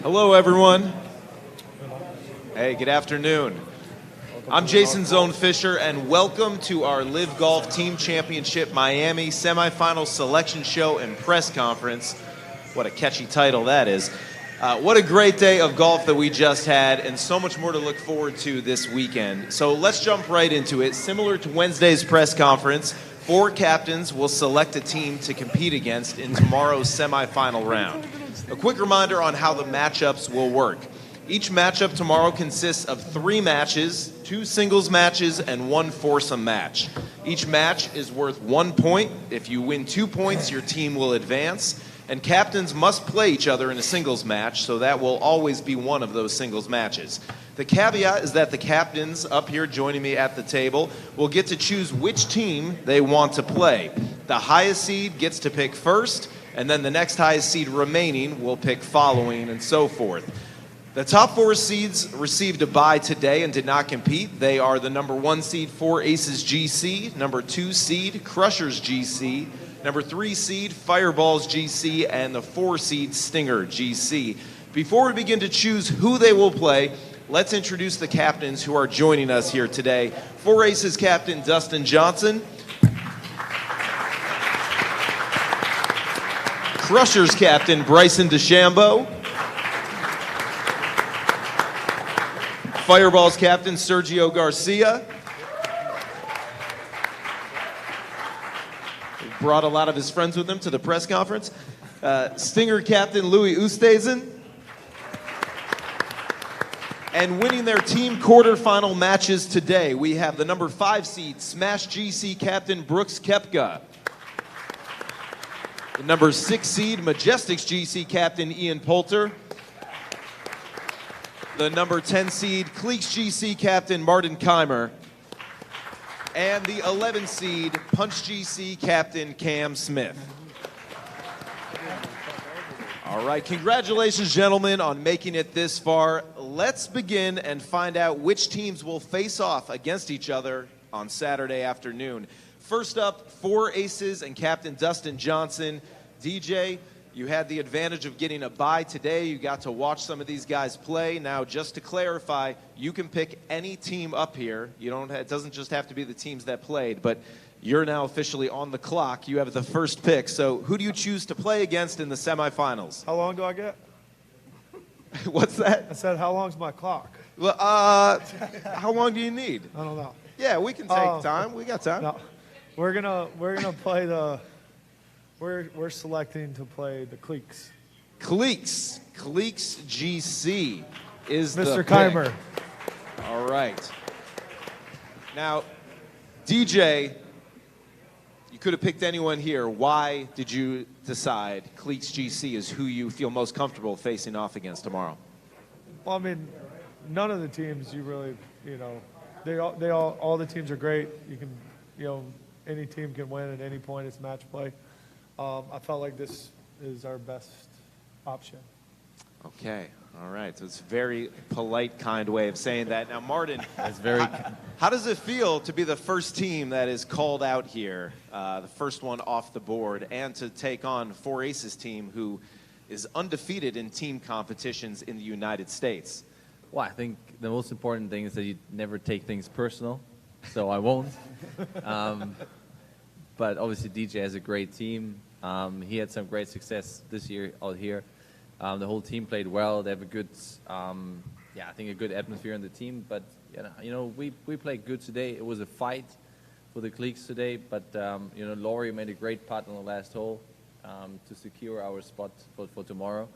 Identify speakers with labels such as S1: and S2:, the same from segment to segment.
S1: Hello, everyone. Hey, good afternoon. I'm Jason Zone Fisher, and welcome to our LIV Golf Team Championship Miami semifinal selection show and press conference. What a catchy title that is. What a great day of golf that we just had, and so much more to look forward to this weekend. So let's jump right into it. Similar to Wednesday's press conference, 4 captains will select a team to compete against in tomorrow's semifinal round. A quick reminder on how the matchups will work. Each matchup tomorrow consists of 3 matches, 2 singles matches, and 1 foursome match. Each match is worth 1 point. If you win 2 points, your team will advance. And captains must play each other in a singles match, so that will always be one of those singles matches. The caveat is that the captains up here joining me at the table will get to choose which team they want to play. The highest seed gets to pick first, and then the next highest seed remaining will pick following, and so forth. The top 4 seeds received a bye today and did not compete. They are the number 1 seed, 4 Aces GC, number 2 seed, Crushers GC, number 3 seed, Fireballs GC, and the 4 seed, Stinger GC. Before we begin to choose who they will play, let's introduce the captains who are joining us here today. 4 Aces captain Dustin Johnson, Crushers captain Bryson DeChambeau, Fireballs captain Sergio Gargia. He brought a lot of his friends with him to the press conference. Stinger captain Louis Oosthuizen. And winning their team quarterfinal matches today, we have the number 5 seed Smash GC captain Brooks Koepka. The number 6 seed Majesticks GC captain Ian Poulter. The number 10 seed Cleeks GC captain Martin Kaymer. And the 11 seed Punch GC captain Cam Smith. All right, congratulations, gentlemen, on making it this far. Let's begin and find out which teams will face off against each other on Saturday afternoon. First up, 4 Aces and Captain Dustin Johnson. DJ, you had the advantage of getting a bye today. You got to watch some of these guys play. Now, just to clarify, you can pick any team up here. It doesn't just have to be the teams that played, but you're now officially on the clock. You have the first pick. So who do you choose to play against in the semifinals?
S2: How long do I get?
S1: What's that?
S2: I said, how long's my clock?
S1: Well, how long do you need?
S2: I don't know.
S1: Yeah, we can take time. We got time.
S2: No, we're gonna play the. We're selecting to play the Cleeks.
S1: Cleeks GC is
S2: Mr.
S1: the
S2: Kaymer.
S1: Pick. All right. Now, DJ, you could have picked anyone here. Why did you decide Cleeks GC is who you feel most comfortable facing off against tomorrow?
S2: Well, I mean, none of the teams you really, all the teams are great. You can, any team can win at any point. It's match play. I felt like this is our best option.
S1: Okay, all right. So it's a very polite, kind way of saying that. Now, Martin,
S3: that's very.
S1: How does it feel to be the first team that is called out here, the first one off the board, and to take on 4 Aces team who is undefeated in team competitions in the United States?
S3: Well, I think the most important thing is that you never take things personal, so I won't. But obviously, DJ has a great team. He had some great success this year out here. The whole team played well. They have a good, I think a good atmosphere in the team. But we played good today. It was a fight for the Cleeks today, but Laurie made a great putt on the last hole to secure our spot for tomorrow.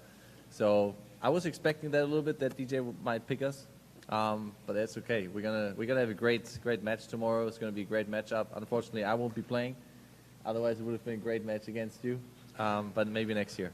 S3: So I was expecting that a little bit, that DJ might pick us, but that's okay. We're gonna have a great match tomorrow. It's gonna be a great matchup. Unfortunately, I won't be playing. Otherwise, it would have been a great match against you, but maybe next year.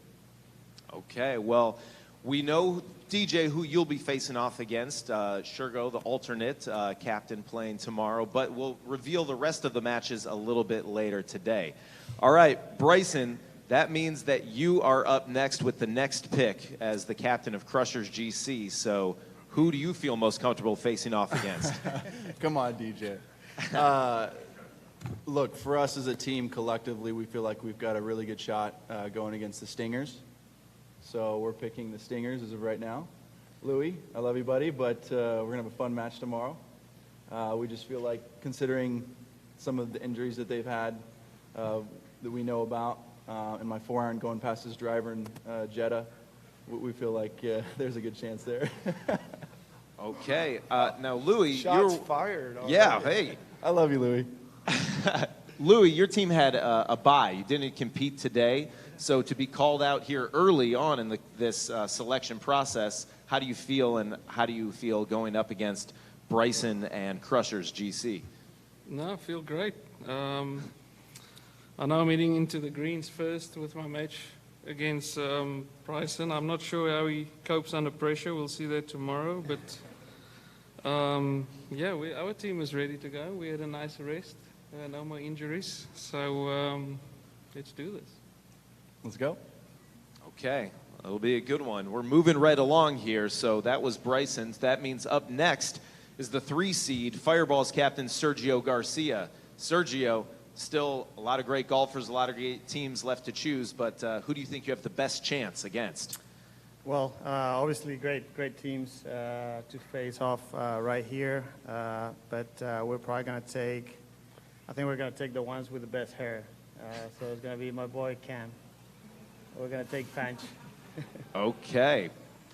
S1: Okay, well, we know, DJ, who you'll be facing off against. Shergo, the alternate captain, playing tomorrow, but we'll reveal the rest of the matches a little bit later today. All right, Bryson, that means that you are up next with the next pick as the captain of Crushers GC. So who do you feel most comfortable facing off against?
S4: Come on, DJ. Look, for us as a team, collectively, we feel like we've got a really good shot going against the Stingers. So we're picking the Stingers as of right now. Louis, I love you, buddy, but we're going to have a fun match tomorrow. We just feel like, considering some of the injuries that they've had that we know about, and my forehand going past his driver in Jeddah, we feel like there's a good chance there.
S1: Okay. Now, Louis,
S2: Shots fired. Already.
S1: Yeah, hey.
S4: I love you, Louis.
S1: Louis, your team had a bye. You didn't compete today. So to be called out here early on in this selection process, how do you feel, and how do you feel going up against Bryson and Crushers GC?
S5: No, I feel great. I know I'm heading into the greens first with my match against Bryson. I'm not sure how he copes under pressure. We'll see that tomorrow. But yeah, our team is ready to go. We had a nice rest, no more injuries. So let's do this.
S4: Let's go.
S1: Okay, it'll be a good one. We're moving right along here. So that was Bryson's. That means up next is the 3 seed, Fireball's captain Sergio Garcia. Sergio, still a lot of great golfers, a lot of great teams left to choose, but who do you think you have the best chance against?
S6: Well, obviously great teams to face off right here, but we're probably going to take, I think we're going to take the ones with the best hair. So it's going to be my boy Cam. We're going to take Punch.
S1: Okay,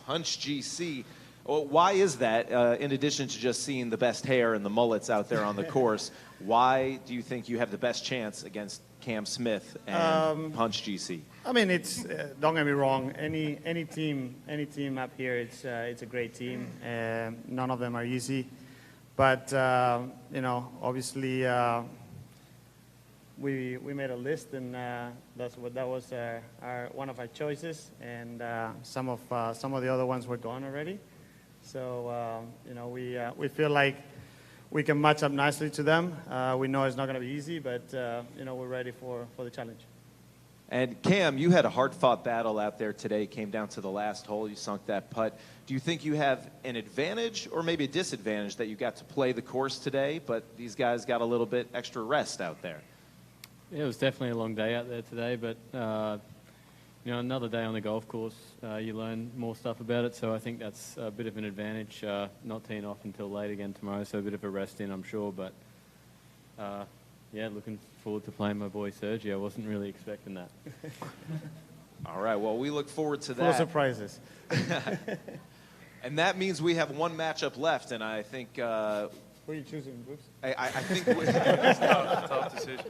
S1: Punch GC. Well, why is that? In addition to just seeing the best hair and the mullets out there on the course, why do you think you have the best chance against Cam Smith and Punch GC?
S6: I mean, it's don't get me wrong. Any team up here, it's a great team. None of them are easy, but you know, obviously we made a list, and that was one of our choices, and some of the other ones were gone already. So you know, we feel like we can match up nicely to them. We know it's not going to be easy, but you know, we're ready for the challenge.
S1: And Cam, you had a hard-fought battle out there today. Came down to the last hole. You sunk that putt. Do you think you have an advantage or maybe a disadvantage that you got to play the course today, but these guys got a little bit extra rest out there?
S7: Yeah, it was definitely a long day out there today, but you know, another day on the golf course, you learn more stuff about it, so I think that's a bit of an advantage, not teeing off until late again tomorrow, so a bit of a rest in, I'm sure, but yeah, looking forward to playing my boy Sergio. I wasn't really expecting that.
S1: All right, well, we look forward to
S6: Full
S1: that.
S6: surprises.
S1: And that means we have one matchup left, and I think...
S6: Who are you choosing, Brooks?
S1: I think...
S8: Tough decision.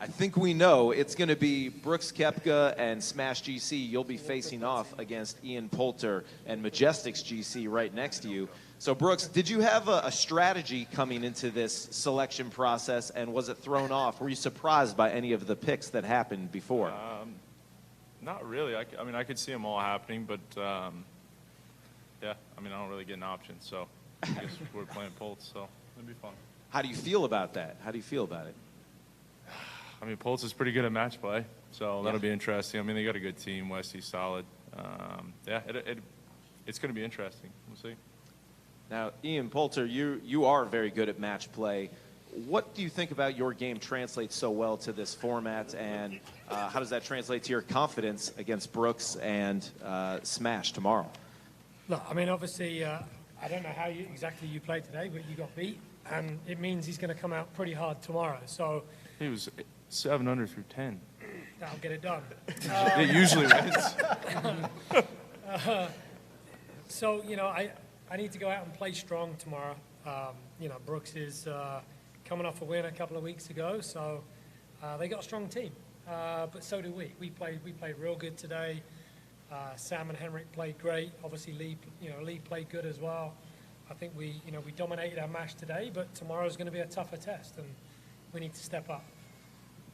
S1: I think we know it's going to be Brooks Koepka and Smash GC. You'll be facing off against Ian Poulter and Majesticks GC right next to you. So, Brooks, did you have a strategy coming into this selection process, and was it thrown off? Were you surprised by any of the picks that happened before?
S8: Not really. I mean, I could see them all happening, but yeah, I mean, I don't really get an option, so I guess we're playing Pulse, so it'll be fun.
S1: How do you feel about that? How do you feel about it?
S8: I mean, Pulse is pretty good at match play, so that'll be interesting. I mean, they got a good team. Westy's solid. Yeah, it's going to be interesting. We'll see.
S1: Now, Ian Poulter, you are very good at match play. What do you think about your game translates so well to this format, and how does that translate to your confidence against Brooks and Smash tomorrow?
S9: Look, I mean, obviously, I don't know how exactly you played today, but you got beat, and it means he's going to come out pretty hard tomorrow. So
S8: He was 7 under through 10.
S9: that'll get it done.
S8: It usually wins.
S9: So, you know, I need to go out and play strong tomorrow. You know, Brooks is coming off a win a couple of weeks ago, so they got a strong team. But so do we. We played real good today. Sam and Henrik played great. Obviously, Lee played good as well. I think we dominated our match today, but tomorrow's going to be a tougher test, and we need to step up.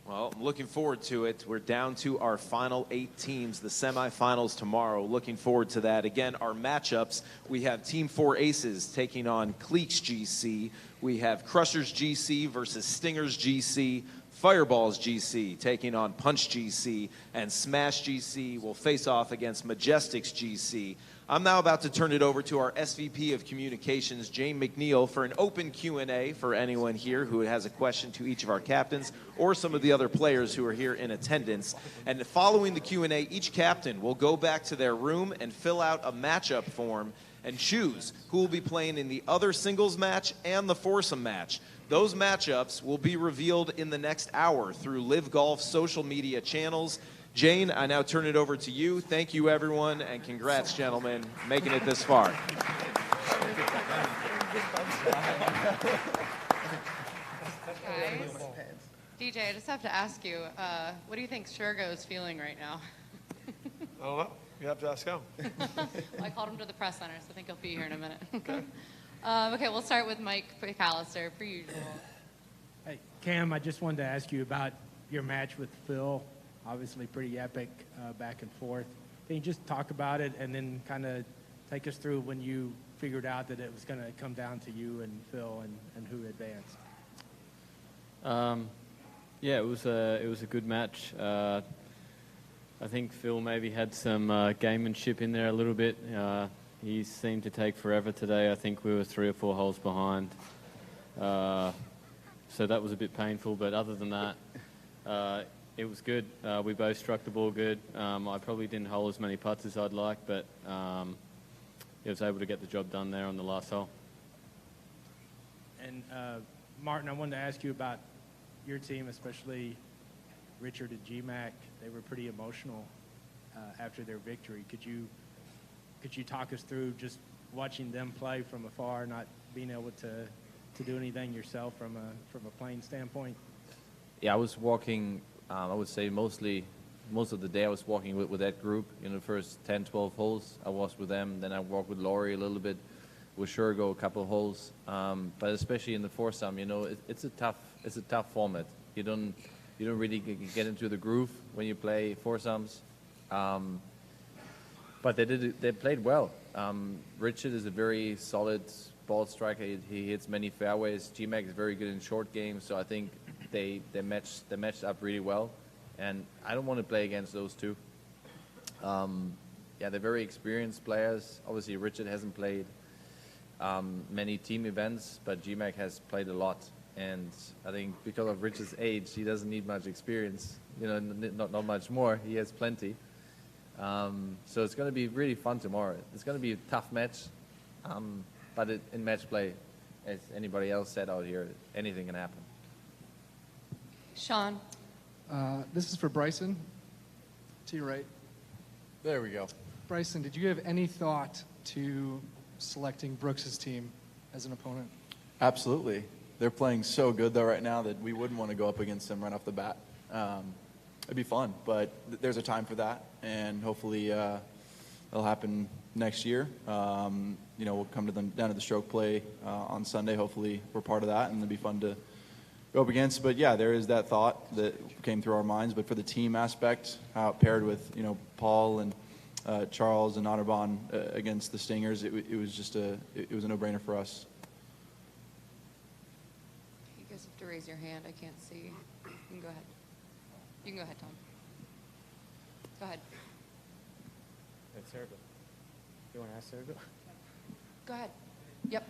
S1: Well, I'm looking forward to it. We're down to our final 8 teams, the semifinals tomorrow. Looking forward to that. Again, our matchups, we have Team 4 Aces taking on Cleeks GC. We have Crushers GC versus Stingers GC. Fireballs GC taking on Punch GC, and Smash GC will face off against Majesticks GC. I'm now about to turn it over to our SVP of Communications, Jane McNeil, for an open Q&A for anyone here who has a question to each of our captains or some of the other players who are here in attendance. And following the Q&A, each captain will go back to their room and fill out a matchup form and choose who will be playing in the other singles match and the foursome match. Those matchups will be revealed in the next hour through LIV Golf's social media channels. Jane, I now turn it over to you. Thank you, everyone, and congrats, gentlemen, making it this far.
S10: Guys, DJ, I just have to ask you, what do you think Sergio is feeling right now?
S2: I don't know. You have to ask him.
S10: Well, I called him to the press center, so I think he'll be here in a minute. Okay, we'll start with Mike McAllister, per usual.
S11: Hey, Cam, I just wanted to ask you about your match with Phil. Obviously pretty epic back and forth. Can you just talk about it and then kind of take us through when you figured out that it was going to come down to you and Phil and who advanced?
S7: Yeah, it was a good match. I think Phil maybe had some gamemanship in there a little bit. He seemed to take forever today. I think we were 3 or 4 holes behind. So that was a bit painful, but other than that, it was good. We both struck the ball good. I probably didn't hole as many putts as I'd like, but I was able to get the job done there on the last hole.
S11: And Martin, I wanted to ask you about your team, especially Richard and GMAC. They were pretty emotional after their victory. Could you talk us through just watching them play from afar, not being able to do anything yourself from a playing standpoint?
S3: Yeah, I was walking. I would say most of the day I was walking with that group. In the first 10, 12 holes, I was with them. Then I walked with Laurie a little bit, with Sergio a couple of holes. But especially in the foursome, it's a tough format. You don't really get into the groove when you play foursomes. But they played well. Richard is a very solid ball striker. He hits many fairways. GMAC is very good in short games, so I think they matched up really well, and I don't want to play against those two. Yeah, they're very experienced players. Obviously, Richard hasn't played many team events, but GMAC has played a lot, and I think because of Richard's age, he doesn't need much experience. Not much more. He has plenty. So it's going to be really fun tomorrow. It's going to be a tough match, but in match play, as anybody else said out here, anything can happen.
S10: Sean.
S12: This is for Bryson. To your right.
S4: There we go.
S12: Bryson, did you have any thought to selecting Brooks' team as an opponent?
S4: Absolutely. They're playing so good, though, right now that we wouldn't want to go up against them right off the bat. It'd be fun, but there's a time for that, and hopefully it'll happen next year. We'll come down to the stroke play on Sunday. Hopefully we're part of that, and it'll be fun to go up against. But yeah, there is that thought that came through our minds. But for the team aspect, how it paired with Paul and Charles and Otterbahn against the Stingers, it was just it was a no-brainer for us.
S10: You guys have to raise your hand. I can't see. You can go ahead. You can go ahead, Tom. Go ahead.
S6: It's Sergio. You want to ask Sergio?
S10: Go ahead. Yep.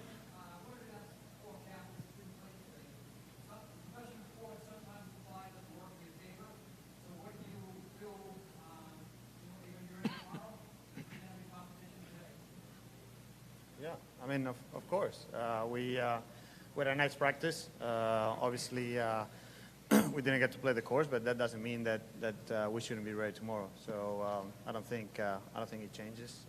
S6: Yeah, I mean, of course. We had a nice practice. Obviously, we didn't get to play the course, but that doesn't mean that we shouldn't be ready tomorrow. So I don't think it changes.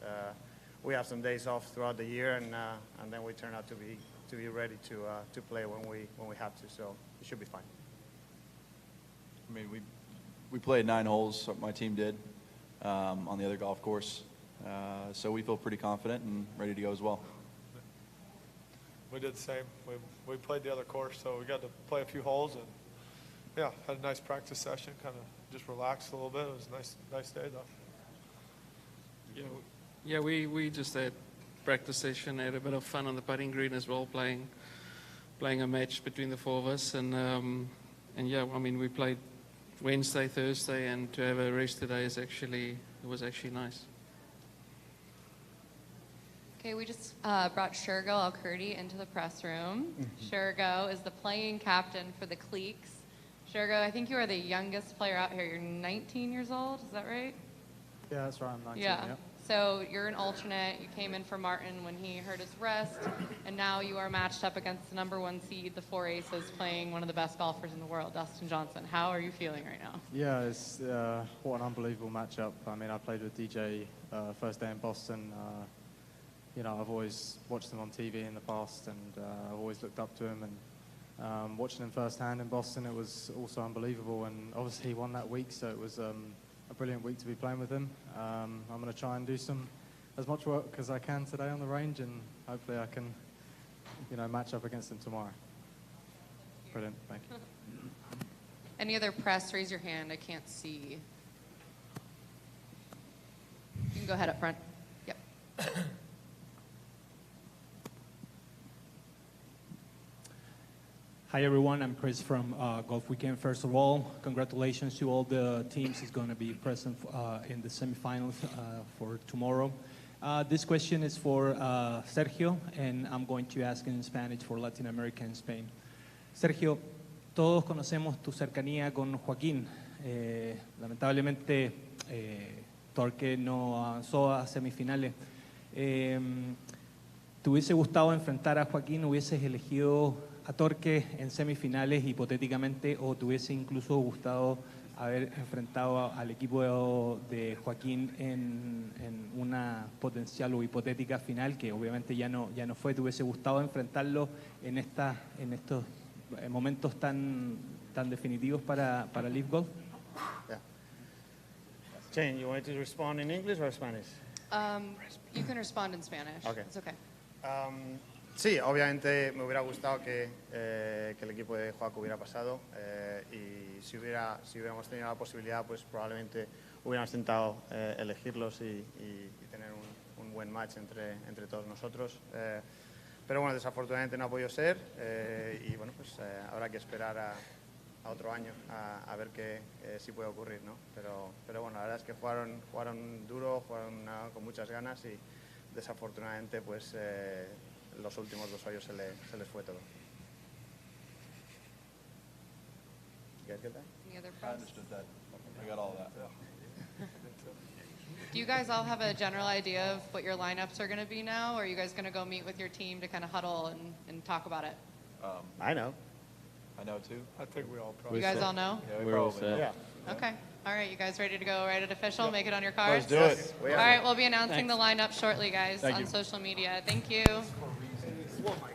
S6: We have some days off throughout the year, and then we turn out to be ready to play when we have to. So it should be fine.
S4: I mean, we played 9 holes. My team did on the other golf course. So we feel pretty confident and ready to go as well.
S2: We did the same. We played the other course, so we got to play a few holes, and yeah, had a nice practice session. Kind of just relaxed a little bit. It was a nice day though.
S5: Yeah, we just had practice session, had a bit of fun on the putting green as well, playing a match between the 4 of us, and yeah, I mean, we played Wednesday, Thursday, and to have a rest today was actually nice.
S10: Okay, we just brought Sergio Gargia into the press room. Sergio is the playing captain for the Cleeks. Sergio, I think you are the youngest player out here. You're 19 years old, is that right?
S13: Yeah, that's right. I'm 19.
S10: Yeah.
S13: Yep.
S10: So you're an alternate. You came in for Martin when he hurt his wrist, and now you are matched up against the #1 seed, the 4 Aces, playing one of the best golfers in the world, Dustin Johnson. How are you feeling right now?
S13: Yeah, it's what an unbelievable matchup. I mean, I played with DJ first day in Boston. You know, I've always watched him on TV in the past, and I've always looked up to him. And watching him firsthand in Boston, it was also unbelievable. And obviously, he won that week, so it was a brilliant week to be playing with him. I'm going to try and do as much work as I can today on the range, and hopefully I can, you know, match up against him tomorrow. Brilliant, thank you.
S10: Any other press? Raise your hand. I can't see. You can go ahead up front. Yep.
S14: Hi everyone, I'm Chris from Golf Weekend. First of all, congratulations to all the teams who's going to be present in the semifinals for tomorrow. This question is for Sergio, and I'm going to ask in Spanish for Latin America and Spain. Sergio, todos conocemos tu cercanía con Joaquín. Lamentablemente, Torque no avanzó a semifinales. ¿Te hubiese gustado enfrentar a Joaquín? ¿Hubieses elegido a Torque en semifinales hipotéticamente, o te hubiese incluso gustado haber enfrentado al equipo de Joaquín en una potencial o hipotética final, que obviamente ya no fue? ¿Te hubiese gustado enfrentarlo en estos momentos tan definitivos para LIV Golf?
S6: Yeah. Jane, you want to respond in English or Spanish?
S10: You can respond in Spanish.
S6: Okay.
S10: It's okay.
S6: Sí, obviamente me hubiera gustado que el equipo de Joaco hubiera pasado, y si hubiéramos tenido la posibilidad, pues probablemente hubiéramos intentado elegirlos y tener un buen match entre todos nosotros. Pero bueno, desafortunadamente no ha podido ser, y bueno, pues habrá que esperar a otro año a ver si puede ocurrir, ¿no? Pero bueno, la verdad es que jugaron duro, jugaron con muchas ganas, y desafortunadamente pues los últimos 2 hoyos se les fue todo. You guys get that?
S10: Any other
S4: I
S10: press?
S4: understood that. I got all that.
S10: Do you guys all have a general idea of what your lineups are going to be now, or are you guys going to go meet with your team to kind of huddle and talk about it?
S6: I know.
S4: I know too.
S2: I think we all
S10: You guys all know?
S4: Yeah,
S3: We're all
S4: probably
S3: set.
S4: know.
S6: Yeah.
S10: Okay. All right, you guys ready to go? Write it official? Make it on your cards?
S4: Let's do it.
S10: All right, we'll be announcing the lineup shortly, guys,
S3: Thank
S10: on
S3: you.
S10: social media. Thank you.
S6: Oh my